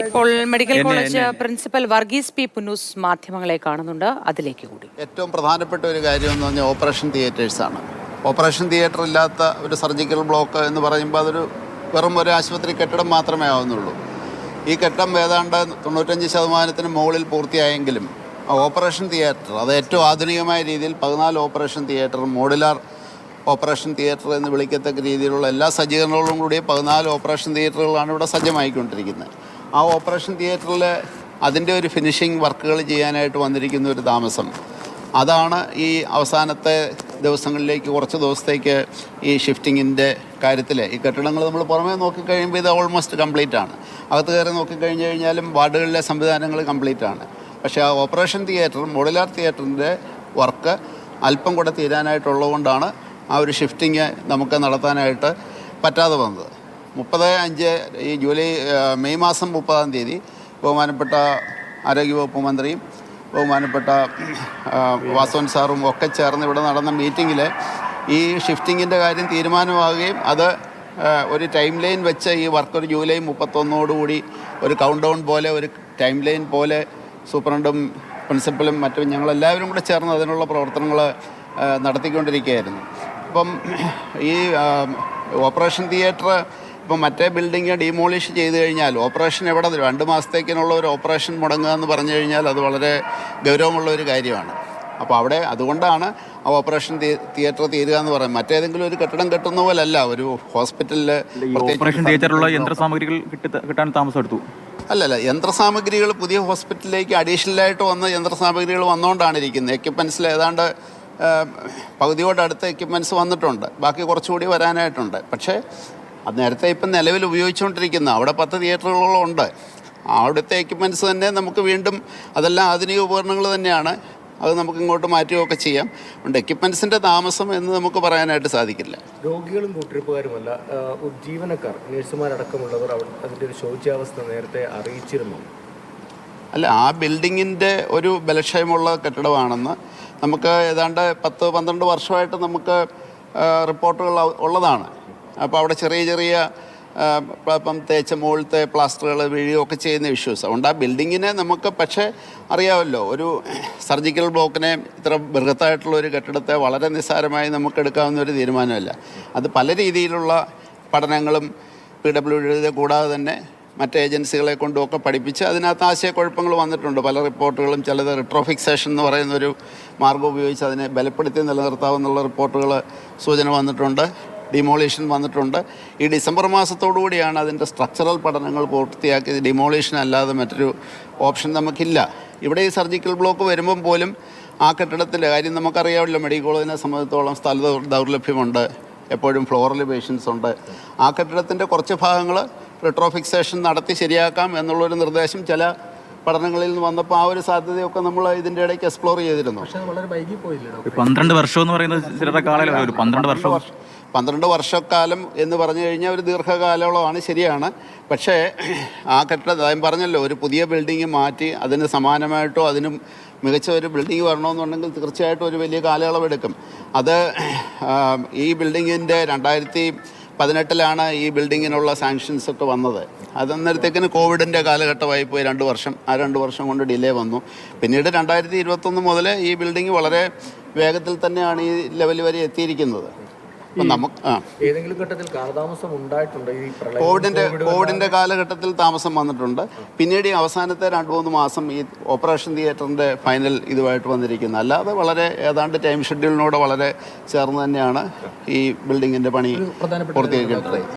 ഇപ്പോൾ medical college principal Varghese P Punnoose മാധ്യമങ്ങളെ കാണുന്നുണ്ട്. അതിലേക്ക് കൂടി ഏറ്റവും പ്രധാനപ്പെട്ട ഒരു കാര്യം എന്ന് പറഞ്ഞാൽ ഓപ്പറേഷൻ തിയേറ്റേഴ്സാണ്. ഓപ്പറേഷൻ തിയേറ്റർ ഇല്ലാത്ത ഒരു സർജിക്കൽ ബ്ലോക്ക് എന്ന് പറയുമ്പോൾ അതൊരു വെറും ഒരു ആശുപത്രി കെട്ടിടം മാത്രമേ ആവുന്നുള്ളൂ. ഈ കെട്ടിടം ഏതാണ്ട് 95% മുകളിൽ പൂർത്തിയായെങ്കിലും ഓപ്പറേഷൻ തിയേറ്റർ, അത് ഏറ്റവും ആധുനികമായ രീതിയിൽ 14 operation theatre, modular operation theatre എന്ന് വിളിക്കത്തക്ക രീതിയിലുള്ള എല്ലാ സജ്ജീകരണങ്ങളോടും കൂടി 14 ഓപ്പറേഷൻ തിയേറ്ററുകളാണ് ഇവിടെ സജ്ജമായിക്കൊണ്ടിരിക്കുന്നത്. ആ ഓപ്പറേഷൻ തിയേറ്ററിൽ അതിൻ്റെ ഒരു ഫിനിഷിംഗ് വർക്കുകൾ ചെയ്യാനായിട്ട് വന്നിരിക്കുന്ന ഒരു താമസം, അതാണ് ഈ അവസാനത്തെ ദിവസങ്ങളിലേക്ക് കുറച്ച് ദിവസത്തേക്ക് ഈ ഷിഫ്റ്റിങ്ങിൻ്റെ കാര്യത്തിൽ ഈ കെട്ടിടങ്ങൾ നമ്മൾ പുറമേ നോക്കിക്കഴിയുമ്പോൾ ഇത് ഓൾമോസ്റ്റ് കംപ്ലീറ്റ് ആണ്. അകത്ത് കയറി നോക്കിക്കഴിഞ്ഞ് കഴിഞ്ഞാലും വാർഡുകളിലെ സംവിധാനങ്ങൾ കംപ്ലീറ്റ് ആണ്. പക്ഷേ ആ ഓപ്പറേഷൻ തിയേറ്റർ, മോഡുലാർ തിയേറ്ററിൻ്റെ വർക്ക് അല്പം കൂടെ തീരാനായിട്ടുള്ളതുകൊണ്ടാണ് ആ ഒരു ഷിഫ്റ്റിങ് നമുക്ക് നടത്താനായിട്ട് പറ്റാതെ വന്നത്. 30/5 ഈ മെയ് മാസം 30-ാം തീയതി ബഹുമാനപ്പെട്ട ആരോഗ്യവകുപ്പ് മന്ത്രിയും ബഹുമാനപ്പെട്ട വാസവൻ സാറും ഒക്കെ ചേർന്ന് ഇവിടെ നടന്ന മീറ്റിങ്ങിൽ ഈ ഷിഫ്റ്റിങ്ങിൻ്റെ കാര്യം തീരുമാനമാകുകയും അത് ഒരു ടൈം ലൈൻ വെച്ച് ഈ വർക്ക് ഒരു ജൂലൈ 31 ഒരു കൗണ്ട് ഡൗൺ പോലെ, ഒരു ടൈം ലൈൻ പോലെ സൂപ്രണ്ടും പ്രിൻസിപ്പലും മറ്റും ഞങ്ങളെല്ലാവരും കൂടെ ചേർന്ന് അതിനുള്ള പ്രവർത്തനങ്ങൾ നടത്തിക്കൊണ്ടിരിക്കുകയായിരുന്നു. അപ്പം ഈ ഓപ്പറേഷൻ തിയേറ്റർ ഇപ്പം മറ്റേ ബിൽഡിങ് ഡീമോളിഷ് ചെയ്ത് കഴിഞ്ഞാൽ ഓപ്പറേഷൻ എവിടെ 2 മാസത്തേക്കിനുള്ള ഒരു ഓപ്പറേഷൻ മുടങ്ങുക എന്ന് പറഞ്ഞു കഴിഞ്ഞാൽ അത് വളരെ ഗൗരവമുള്ള ഒരു കാര്യമാണ്. അപ്പോൾ അവിടെ അതുകൊണ്ടാണ് ആ ഓപ്പറേഷൻ തിയേറ്റർ തീരുക എന്ന് പറയുന്നത്. മറ്റേതെങ്കിലും ഒരു കെട്ടിടം കെട്ടുന്ന പോലല്ല ഒരു ഹോസ്പിറ്റലിൽ. ഓപ്പറേഷൻ തിയേറ്ററിലുള്ള യന്ത്രസാമഗ്രികൾ കിട്ടാൻ താമസം എടുത്തു. അല്ലല്ല, യന്ത്രസാമഗ്രികൾ പുതിയ ഹോസ്പിറ്റലിലേക്ക് അഡീഷണലായിട്ട് വന്ന യന്ത്രസാമഗ്രികൾ വന്നുകൊണ്ടാണ് ഇരിക്കുന്നത്. എക്യുപ്മെൻറ്റ്സിൽ ഏതാണ്ട് പകുതിയോടടുത്ത് എക്യുപ്മെൻറ്റ്സ് വന്നിട്ടുണ്ട്, ബാക്കി കുറച്ചുകൂടി വരാനായിട്ടുണ്ട്. പക്ഷേ അത് നേരത്തെ ഇപ്പം നിലവിൽ ഉപയോഗിച്ചുകൊണ്ടിരിക്കുന്ന അവിടെ 10 തിയേറ്ററുകളോളം ഉണ്ട്. അവിടുത്തെ എക്യുപ്മെൻറ്റ്സ് തന്നെ നമുക്ക് വീണ്ടും, അതെല്ലാം ആധുനിക ഉപകരണങ്ങൾ തന്നെയാണ്, അത് നമുക്ക് ഇങ്ങോട്ട് മാറ്റുകയൊക്കെ ചെയ്യാം. അതുകൊണ്ട് എക്യുപ്മെൻറ്റ്സിൻ്റെ താമസം എന്ന് നമുക്ക് പറയാനായിട്ട് സാധിക്കില്ല. രോഗികളും കൂട്ടിരിപ്പുകാരുമല്ല, ജീവനക്കാർ, നഴ്സുമാരടക്കമുള്ളവർ അതിൻ്റെ ഒരു ശോച്യാവസ്ഥ നേരത്തെ അറിയിച്ചിരുന്നു. അല്ല, ആ ബിൽഡിങ്ങിൻ്റെ ഒരു ബലക്ഷയമുള്ള കെട്ടിടമാണെന്ന് നമുക്ക് ഏതാണ്ട് 10-12 വർഷമായിട്ട് നമുക്ക് റിപ്പോർട്ടുകൾ ഉള്ളതാണ്. അപ്പോൾ അവിടെ ചെറിയ ഇപ്പം തേച്ച മുകളിലത്തെ പ്ലാസ്റ്ററുകൾ വീഴുകയൊക്കെ ചെയ്യുന്ന ഇഷ്യൂസ്. അതുകൊണ്ട് ആ ബിൽഡിങ്ങിനെ നമുക്ക്, പക്ഷേ അറിയാമല്ലോ, ഒരു സർജിക്കൽ ബ്ലോക്കിനെ ഇത്ര ബൃഹത്തായിട്ടുള്ള ഒരു കെട്ടിടത്തെ വളരെ നിസ്സാരമായി നമുക്ക് എടുക്കാവുന്ന ഒരു തീരുമാനമല്ല. അത് പല രീതിയിലുള്ള പഠനങ്ങളും PWD കൂടാതെ തന്നെ മറ്റ് ഏജൻസികളെ കൊണ്ടുമൊക്കെ പഠിപ്പിച്ച് അതിനകത്ത് ആശയക്കുഴപ്പങ്ങൾ വന്നിട്ടുണ്ട്. പല റിപ്പോർട്ടുകളും ചിലത് റിട്രോഫിക്സേഷൻ എന്ന് പറയുന്നൊരു മാർഗ്ഗം ഉപയോഗിച്ച് അതിനെ ബലപ്പെടുത്തി നിലനിർത്താമെന്നുള്ള റിപ്പോർട്ടുകൾ സൂചന വന്നിട്ടുണ്ട്. ഡിമോളിഷൻ വന്നിട്ടുണ്ട്. ഈ ഡിസംബർ മാസത്തോടുകൂടിയാണ് അതിൻ്റെ സ്ട്രക്ചറൽ പഠനങ്ങൾ പൂർത്തിയാക്കിയത്. ഡിമോളിഷൻ അല്ലാതെ മറ്റൊരു ഓപ്ഷൻ നമുക്കില്ല. ഇവിടെ ഈ സർജിക്കൽ ബ്ലോക്ക് വരുമ്പം പോലും ആ കെട്ടിടത്തിൻ്റെ കാര്യം നമുക്കറിയാമല്ലോ. മെഡിക്കൽ കോളേജിനെ സംബന്ധിച്ചിടത്തോളം സ്ഥല ദൗർലഭ്യമുണ്ട്, എപ്പോഴും ഫ്ലോറൽ പേഷ്യൻസ് ഉണ്ട്. ആ കെട്ടിടത്തിൻ്റെ കുറച്ച് ഭാഗങ്ങൾ റിട്രോഫിക്സേഷൻ നടത്തി ശരിയാക്കാം എന്നുള്ളൊരു നിർദ്ദേശം ചില പഠനങ്ങളിൽ നിന്ന് വന്നപ്പോൾ ആ ഒരു സാധ്യതയൊക്കെ നമ്മൾ ഇതിൻ്റെ ഇടയ്ക്ക് എക്സ്പ്ലോർ ചെയ്തിരുന്നു. 12 വർഷം എന്ന് പറയുന്നത് ചിലരുടെ കാലം, 12 വർഷക്കാലം എന്ന് പറഞ്ഞു കഴിഞ്ഞാൽ ഒരു ദീർഘകാലമാണ്, ശരിയാണ്. പക്ഷേ ആ കെട്ടിടം ഞാൻ പറഞ്ഞല്ലോ, ഒരു പുതിയ ബിൽഡിങ് മാറ്റി അതിന് സമാനമായിട്ടോ അതിനും മികച്ച ഒരു ബിൽഡിങ് വരണമെന്നുണ്ടെങ്കിൽ തീർച്ചയായിട്ടും ഒരു വലിയ കാലയളവ് എടുക്കും. അത് ഈ ബിൽഡിങ്ങിൻ്റെ 2018 ഈ ബിൽഡിങ്ങിനുള്ള സാങ്ഷൻസ് ഒക്കെ വന്നത്. അതന്നേരത്തേക്കിന് കോവിഡിൻ്റെ കാലഘട്ടമായി പോയി 2 വർഷം. ആ 2 വർഷം കൊണ്ട് ഡിലേ വന്നു. പിന്നീട് 2021 മുതൽ ഈ ബിൽഡിംഗ് വളരെ വേഗത്തിൽ തന്നെയാണ് ഈ ലെവൽ വരെ എത്തിയിരിക്കുന്നത്. ഏതെങ്കിലും ഘട്ടത്തിൽ കാലതാമസം ഉണ്ടായിട്ടുണ്ട്? കോവിഡിൻ്റെ കാലഘട്ടത്തിൽ താമസം വന്നിട്ടുണ്ട്. പിന്നീട് ഈ അവസാനത്തെ 2-3 മാസം ഈ ഓപ്പറേഷൻ തിയേറ്ററിൻ്റെ ഫൈനൽ ഇതുമായിട്ട് വന്നിരിക്കുന്നത്. അല്ലാതെ വളരെ ഏതാണ്ട് ടൈം ഷെഡ്യൂളിനോട് വളരെ ചേർന്ന് തന്നെയാണ് ഈ ബിൽഡിങ്ങിൻ്റെ പണി പൂർത്തീകരിക്കുന്നത്.